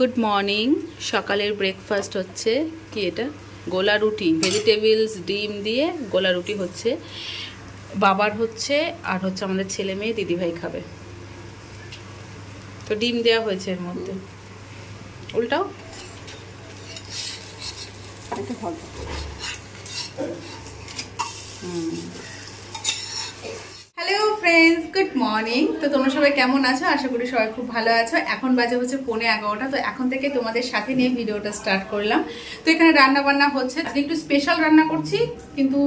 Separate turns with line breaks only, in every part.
Good morning. সকালের breakfast হচ্ছে কি এটা, গোলা রুটি, ভেজিটেবলস ডিম দিয়ে গোলা রুটি হচ্ছে। বাবার হচ্ছে আর হচ্ছে আমাদের ছেলে মেয়ে দিদিভাই খাবে। তো ডিম দেওয়া হয়েছে এর মধ্যে। উল্টাও হ্যালো ফ্রেন্ডস, গুড মর্নিং। তো তোমরা সবাই কেমন আছো? আশা করি সবাই খুব ভালো আছো। এখন বাজে হচ্ছে 11:15। তো এখন থেকে তোমাদের সাথে নিয়ে ভিডিওটা স্টার্ট করলাম। তো এখানে রান্না বান্না হচ্ছে, একটু স্পেশাল রান্না করছি কিন্তু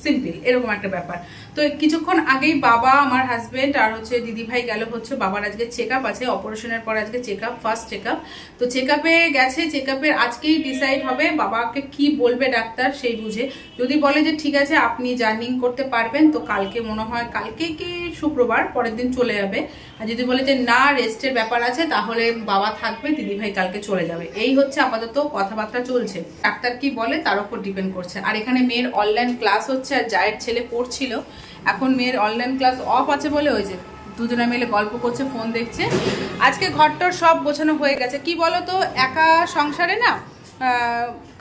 সিম্পল, এরকম একটা ব্যাপার। তো কিছুক্ষণ আগেই বাবা, আমার হাজবেন্ড আর হচ্ছে দিদিভাই গেল হচ্ছে বাবার আজকে চেক আপ আছে, অপারেশনের পর আজকে check up, first check up. তো চেক আপে গেছে, চেক আপের আজকেই ডিসাইড হবে বাবাকে কি বলবে ডাক্তার সেই বুঝে। যদি বলে যে ঠিক আছে আপনি জার্নিং করতে পারবেন, তো কালকে মনে হয়, কালকে কি শুক্রবার, পরের দিন চলে যাবে। আর যদি বলে যে না রেস্টের ব্যাপার আছে, তাহলে বাবা থাকবে, দিদিভাই কালকে চলে যাবে। এই হচ্ছে আপাতত কথাবার্তা চলছে। ডাক্তার কি বলে তার উপর ডিপেন্ড করছে। আর এখানে মেয়ের অনলাইন ক্লাস হচ্ছে, আর জায়ের ছেলে পড়ছিল। এখন মেয়ের অনলাইন ক্লাস অফ আছে বলে ওই যে দুজনে মিলে গল্প করছে, ফোন দেখছে। আজকে ঘরটার সব গোছানো হয়ে গেছে। কি বলো তো, একা সংসারে না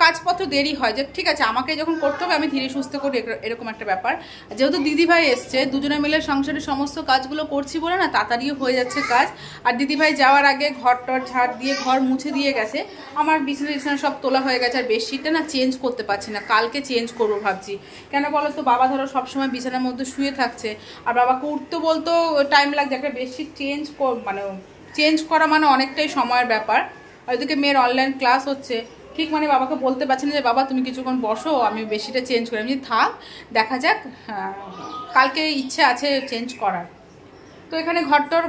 কাজপত্র দেরি হয়, যে ঠিক আছে আমাকে যখন করতে হবে আমি ধীরে সুস্থ করি, এরকম একটা ব্যাপার। যেহেতু দিদিভাই এসছে, দুজনে মিলে সংসারের সমস্ত কাজগুলো করছি বলে না তাড়াতাড়িও হয়ে যাচ্ছে কাজ। আর দিদিভাই যাওয়ার আগে ঘরটর ঝাড় দিয়ে ঘর মুছে দিয়ে গেছে। আমার বিছানা সব তোলা হয়ে গেছে। আর বেডশিটটা না চেঞ্জ করতে পারছি না, কালকে চেঞ্জ করবো ভাবছি। কেন বলো তো, বাবা ধরো সবসময় বিছানার মধ্যে শুয়ে থাকছে, আর বাবাকে উঠতে বলতেও টাইম লাগছে। একটা বেডশিট চেঞ্জ করা মানে অনেকটাই সময়ের ব্যাপার। আর ওইদিকে মেয়ের অনলাইন ক্লাস হচ্ছে, ঠিক মানে বাবাকে বলতে পারছি না যে বাবা তুমি কিছুক্ষণ বসো, আমি বেশিটা চেঞ্জ করি। আমি থাক, দেখা যাক, কালকে ইচ্ছে আছে চেঞ্জ করার। তো এখানে ঘরটর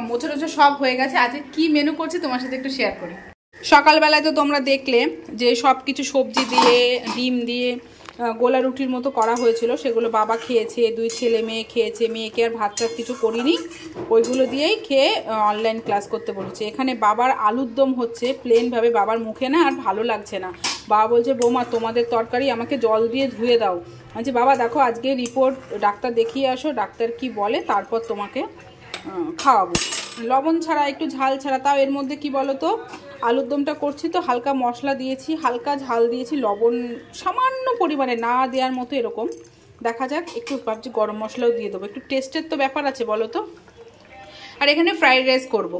মোছা টোছা সব হয়ে গেছে। আজকে কি মেনু করছি তোমার সাথে একটু শেয়ার করি। সকালবেলায় তো তোমরা দেখলে যে সব কিছু সবজি দিয়ে ডিম দিয়ে গোলা রুটির মতো করা হয়েছিল, সেগুলো বাবা খেয়েছে, দুই ছেলে মেয়ে খেয়েছে। মেয়েকে আর ভাত টাত কিছু করিনি, ওইগুলো দিয়েই খেয়ে অনলাইন ক্লাস করতে বলেছে। এখানে বাবার আলুর দম হচ্ছে প্লেনভাবে, বাবার মুখে না আর ভালো লাগছে না। বাবা বলছে বৌমা তোমাদের তরকারি আমাকে জল দিয়ে ধুয়ে দাও। আচ্ছা বাবা দেখো আজকে রিপোর্ট ডাক্তার দেখিয়ে আসো, ডাক্তার কি বলে তারপর তোমাকে খাওয়াবো। লবণ ছাড়া, একটু ঝাল ছাড়া। তাও এর মধ্যে কি বলো তো, আলুর দমটা করছি তো হালকা মশলা দিয়েছি, হালকা ঝাল দিয়েছি, লবণ সামান্য পরিমাণে, না দেওয়ার মতো এরকম। দেখা যাক, একটু ভাবছি গরম মশলাও দিয়ে দেবো, একটু টেস্টের তো ব্যাপার আছে বলো তো। আর এখানে ফ্রাইড রাইস করবো।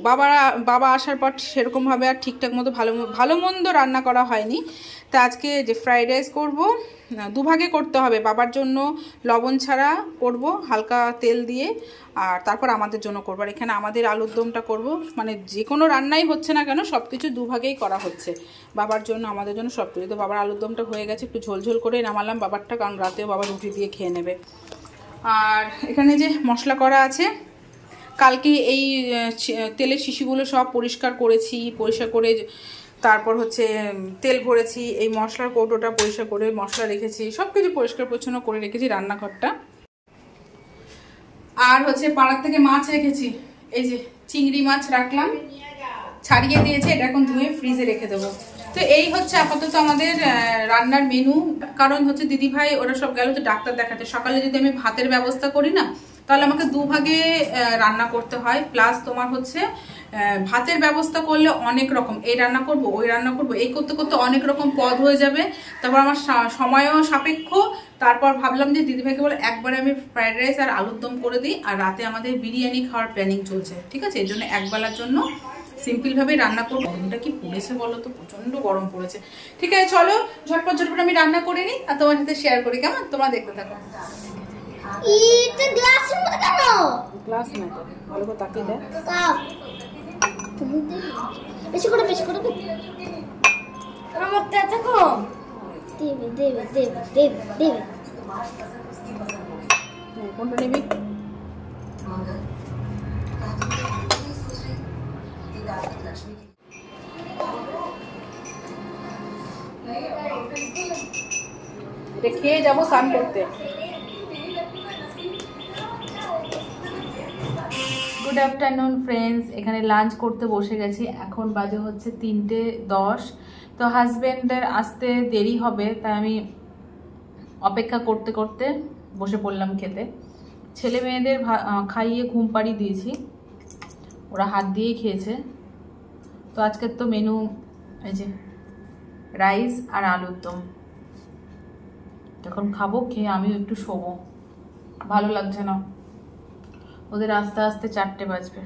বাবা আসার পর সেরকমভাবে আর ঠিকঠাক মতো ভালো মন্দ রান্না করা হয়নি। তা আজকে যে ফ্রাইড রাইস করবো, দুভাগে করতে হবে। বাবার জন্য লবণ ছাড়া করব হালকা তেল দিয়ে, আর তারপর আমাদের জন্য করবো। আর এখানে আমাদের আলুর দমটা করবো। মানে যে কোনো রান্নাই হচ্ছে না কেন সব কিছু দুভাগেই করা হচ্ছে, বাবার জন্য আমাদের জন্য সব কিছু। তো বাবার আলুর দমটা হয়ে গেছে, একটু ঝোলঝোল করে নামালাম বাবারটা, কারণ রাতেও বাবা রুটি দিয়ে খেয়ে নেবে। আর এখানে যে মশলা করা আছে, কালকে এই তেলের শিশিগুলো সব পরিষ্কার করেছি, পরিষ্কার করে তারপর হচ্ছে তেল ভরেছি, এই মশলার কৌটোটা পরিষ্কার করে মশলা রেখেছি, সব কিছু পরিষ্কার পরিচ্ছন্ন করে রেখেছি রান্নাঘরটা। আর হচ্ছে পাড়ার থেকে মাছ রেখেছি, এই যে চিংড়ি মাছ রাখলাম, ছাড়িয়ে দিয়েছে, এটা এখন ধুয়ে ফ্রিজে রেখে দেবো। তো এই হচ্ছে আপাতত আমাদের রান্নার মেনু। কারণ হচ্ছে দিদিভাই ওরা সব গেল তো ডাক্তার দেখাতে। সকালে যদি আমি ভাতের ব্যবস্থা করি না, তাহলে আমাকে দুভাগে রান্না করতে হয়। প্লাস তোমার হচ্ছে ভাতের ব্যবস্থা করলে অনেক রকম, এই রান্না করব ওই রান্না করব, এই করতে করতে অনেক রকম পদ হয়ে যাবে। তারপর আমার সময়ও সাপেক্ষ। তারপর ভাবলাম যে দিদিভাইকে বলে একবারে আমি ফ্রাইড রাইস আর আলুর দম করে দিই, আর রাতে আমাদের বিরিয়ানি খাওয়ার প্ল্যানিং চলছে, ঠিক আছে? এর জন্য একবেলার জন্য সিম্পলভাবে রান্না করবো। গরমটা কি পড়েছে বলো তো, প্রচন্ড গরম পড়েছে। ঠিক আছে চলো ঝটপট আমি রান্না করে নিই আর তোমার সাথে শেয়ার করি, কেমন? তোমরা দেখতে থাকো। গ্লাস না তো, ভালো করে তাকিয়ে দেখ।
বেশি করে আমারটা দেখো, দেবে
কোনটা নিবি? এটা খেয়ে যাবো স্নান করতে। গুড আফটারনুন ফ্রেন্ডস, এখানে লাঞ্চ করতে বসে গেছি। এখন বাজে হচ্ছে 3:10। তো হাজব্যান্ডের আসতে দেরি হবে, তাই আমি অপেক্ষা করতে করতে বসে পড়লাম খেতে। ছেলে মেয়েদের খাইয়ে ঘুম পাড়িয়ে দিয়েছি, ওরা হাত দিয়েই খেয়েছে। তো তো আজকের তো মেনু এই যে রাইস আর আলুর দম। যখন খাবো, খেয়ে আমিও একটু শোবো, ভালো লাগছে না। ওদের আস্তে আস্তে 4টে বাজবে।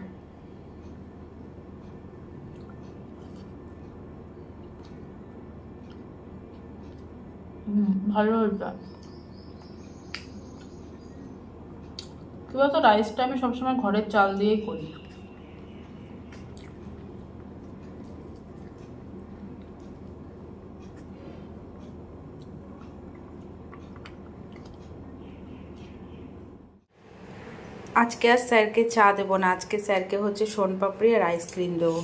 ভালো হয়েছে। কি বলতো, রাইসটা আমি সবসময় ঘরের চাল দিয়েই করি। আজকে আর স্যারকে চা দেবো না, আজকে স্যারকে হচ্ছে সোনপাপড়ি আর আইসক্রিম দেবো,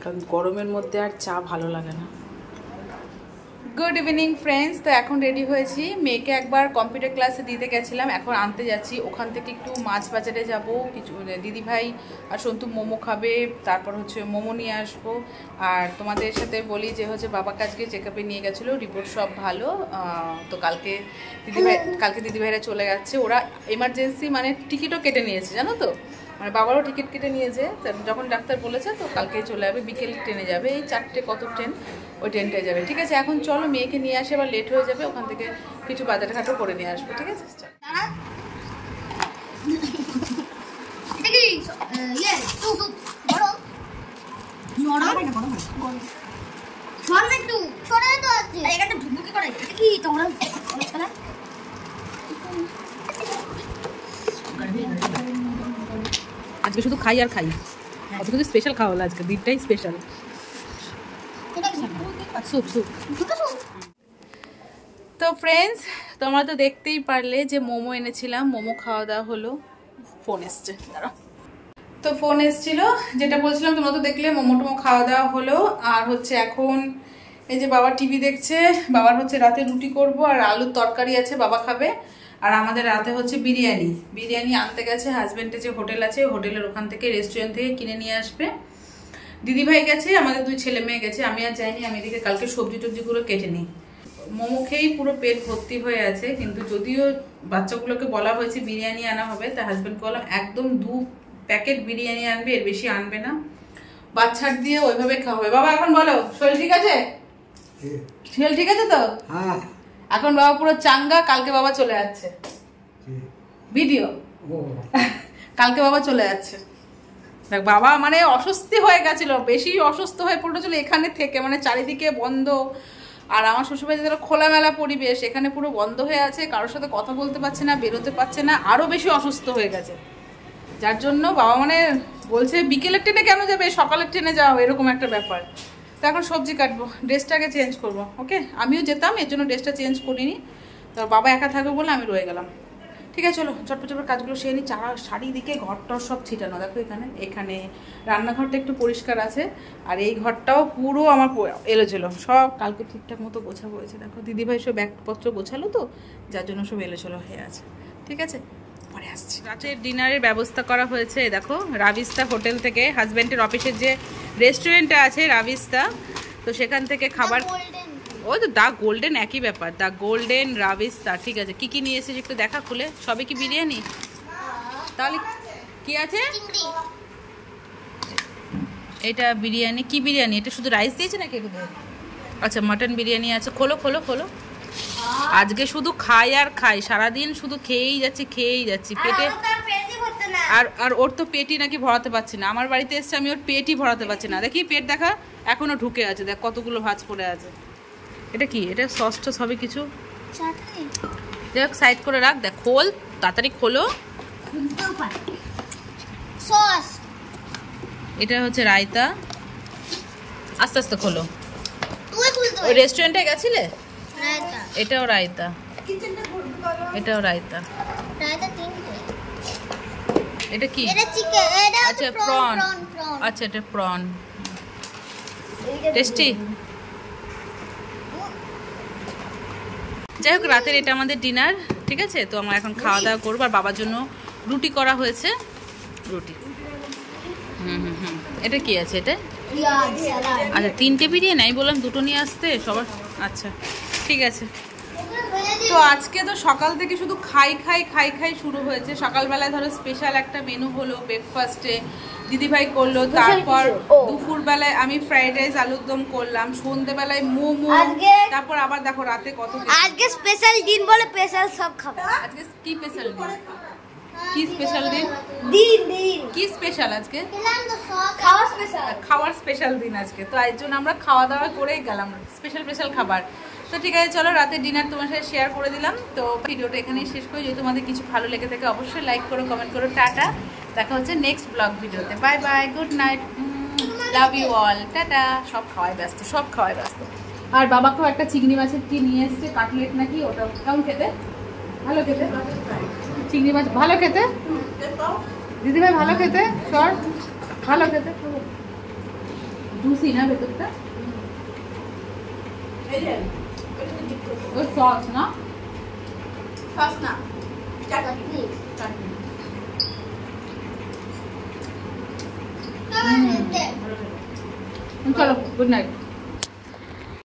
কারণ গরমের মধ্যে আর চা ভালো লাগে না। Good evening friends. তো এখন রেডি হয়েছি, মেয়েকে একবার কম্পিউটার ক্লাসে দিতে গেছিলাম, এখন আনতে যাচ্ছি। ওখান থেকে একটু মাছ বাজারে যাব, কিছু দিদিভাই আর সন্তু মোমো খাবে, তারপর হচ্ছে মোমো নিয়ে আসবো। আর তোমাদের সাথে বলি যে হচ্ছে বাবাকে আজকে চেকআপে নিয়ে গেছিলো, রিপোর্ট সব ভালো। তো কালকে দিদিভাইরা চলে যাচ্ছে। ওরা এমার্জেন্সি মানে টিকিটও কেটে নিয়েছে, জানো তো, মানে বাবারও টিকিট কেটে নিয়েছে। যখন ডাক্তার বলেছে তো কালকে চলে যাবে, বিকেল ট্রেনে যাবে, এই 4টে কত ট্রেন, ওই ট্রেনটায় যাবে। ঠিক আছে, এখন চলো মেয়েকে নিয়ে আসে, আবার লেট হয়ে যাবে, ওখান থেকে কিছু বাজারঘাটও করে নিয়ে আসবো। ঠিক আছে, আজকে শুধু খাই আর খাই, অত কিছু স্পেশাল খাওয়া হলো আজকে, দিনটাই স্পেশাল। তো ফ্রেন্ডস, তোমরা তো দেখতেই পারলে যে মোমো এনেছিলাম, মোমো খাওয়া দাওয়া হলো। ফোন এসছে, দাঁড়াও। তো ফোন এসছিল, যেটা বলছিলাম তোমরা তো দেখলে, মোমো টোমো খাওয়া দাওয়া হলো। আর হচ্ছে এখন এই যে বাবা টিভি দেখছে, বাবার হচ্ছে রাতে রুটি করব আর আলুর তরকারি আছে, বাবা খাবে। আর আমাদের রাতে হচ্ছে বিরিয়ানি আনতে গেছে হাজব্যান্ডের যে হোটেল আছে, হোটেলের ওখান থেকে, রেস্টুরেন্ট থেকে কিনে নিয়ে আসবে। দিদিভাই গেছে, আমাদের 2 ছেলে মেয়ে গেছে, আমি আর যাইনি। আমি এদিকে কালকে সবজি টবজিগুলো কেটে নিই। মোমো খেয়েই পুরো পেট ভর্তি হয়ে আছে, কিন্তু যদিও বাচ্চাগুলোকে বলা হয়েছে বিরিয়ানি আনা হবে, তা হাজব্যান্ডকে বললাম একদম 2 প্যাকেট বিরিয়ানি আনবে, এর বেশি আনবে না, বাচ্চার দিয়ে ওইভাবে খাওয়া হবে। বাবা এখন বলো, শরীর ঠিক আছে? শরীর ঠিক আছে তো? হ্যাঁ। এখন বাবা পুরো চাঙ্গা, কালকে বাবা চলে যাচ্ছে। ভিডিও কালকে বাবা চলে যাচ্ছে। দেখ, বাবা মানে অস্বস্তি হয়ে গেছিল, বেশি অসুস্থ হয়ে পড়েছিল এখানে থেকে, মানে চারিদিকে বন্ধ। আর আমার শ্বশুরবাড়ি যেন খোলামেলা পরিবেশ, এখানে পুরো বন্ধ হয়ে আছে, কারোর সাথে কথা বলতে পারছে না, বেরোতে পারছে না, আরো বেশি অসুস্থ হয়ে গেছে। যার জন্য বাবা মানে বলছে বিকেলের ট্রেনে কেন যাবে, সকালের ট্রেনে যাও, এরকম একটা ব্যাপার। তো এখন সবজি কাটবো, ড্রেসটাকে চেঞ্জ করবো। ওকে, আমিও যেতাম, এর জন্য ড্রেসটা চেঞ্জ করিনি। তো বাবা একা থাকবে বলে আমি রয়ে গেলাম। ঠিক আছে, চলো চটপট কাজগুলো সেরে নিই। চারিদিকে ঘরটাও সব ছিটানো, দেখো এখানে রান্নাঘরটা একটু পরিষ্কার আছে, আর এই ঘরটাও পুরো আমার এলোচেলো, সব কালকে ঠিকঠাক মতো গোছাবো হয়েছে। দেখো দিদিভাই সব ব্যাগপত্র গোছালো তো, যার জন্য সব এলোচেলো হয়ে আছে। ঠিক আছে, পরে আসছি। রাতের ডিনারের ব্যবস্থা করা হয়েছে, দেখো রাবিস্তা হোটেল থেকে, হাজব্যান্ডের অফিসের যে রেস্টুরেন্টটা আছে রাবিস্তা, তো সেখান থেকে খাবার। ও তো দা গোল্ডেন, একই ব্যাপার, দা গোল্ডেন রাবিস্তা। ঠিক আছে, কি কি নিয়ে এসেছিস একটু দেখা খুলে, সবে কি বিরিয়ানি? তাহলে কি আছে এটা? বিরিয়ানি? কি বিরিয়ানি এটা? শুধু রাইস দিয়েছে নাকি? আচ্ছা, মাটন বিরিয়ানি আছে। খোলো খোলো খোলো। আজকে শুধু খাই আর খাই, সারাদিন শুধু খেয়েই যাচ্ছি পেটে। আর ওর তো পেটই নাকি ভরাতে পারছি না, আমার বাড়িতে এসছে, আমি ওর পেটই ভরাতে পারছি না। দেখি পেট দেখা, এখনো ঢুকে আছে, দেখ কতগুলো ভাঁজ পড়ে আছে। এটা কি? এটা সস টস হবে কিছু, দেখ সাইড করে রাখ। দেখ খোল, তাড়াতাড়ি খোলো। এটা হচ্ছে রায়তা, আস্তে আস্তে খোলো। ওই রেস্টুরেন্টে গেছিলে? এটাও রায়তা, এটাও রায়তা। এটা কি? আচ্ছা প্রন, আচ্ছা এটা প্রন, টেস্টি। যাই হোক, রাতের এটা আমাদের ডিনার। ঠিক আছে, তো আমরা এখন খাওয়া দাওয়া করবো। আর বাবার জন্য রুটি করা হয়েছে, রুটি। এটা কি আছে? এটা আচ্ছা 3টে বিরিয়ানি, আমি বললাম 2টো নিয়ে আসতে সবার। আচ্ছা ঠিক আছে। তো আজকে তো সকাল থেকে শুধু খাই খাই শুরু হয়েছে। সকালবেলায় ধরো স্পেশাল একটা মেনু হলো ব্রেকফাস্টে, দিদিভাই করলো, তারপর দুপুর বেলায় আমি ফ্রাইড রাইস আলুর দম করলাম, সন্ধ্যেবেলায় মোমো, তারপর আবার দেখো রাতে কত।
আজকে স্পেশাল দিন বলে স্পেশাল সব খাবো।
আজকে কি স্পেশাল দিন? কি স্পেশাল দিন? কি স্পেশাল আজকে? খাওয়ার স্পেশাল দিন আজকে, তো এর জন্য আমরা খাওয়া দাওয়া করেই গেলাম, স্পেশাল খাবার। তো ঠিক আছে, চলো রাতের ডিনার তোমার সাথে শেয়ার করে দিলাম। তো ভিডিওটা এখানেই শেষ করি। যদি তোমাদের কিছু ভালো লেগে থাকে অবশ্যই লাইক করো, কমেন্ট করো। টাটা, দেখা হচ্ছে নেক্সট ব্লগ ভিডিওতে। Bye bye, good night, love you all, tata. সব খাওয়াই ব্যস্ত। আর বাবাকেও একটা চিংড়ি মাছের কি নিয়ে এসছে, কাটলেট নাকি, ওটা কেমন খেতে? ভালো খেতে চিংড়ি মাছ, ভালো খেতে দিদিভাই, ভালো খেতে, শর্ট ভালো খেতে, জুসি না ভেতরটা, সস না, চলো গুড নাইট।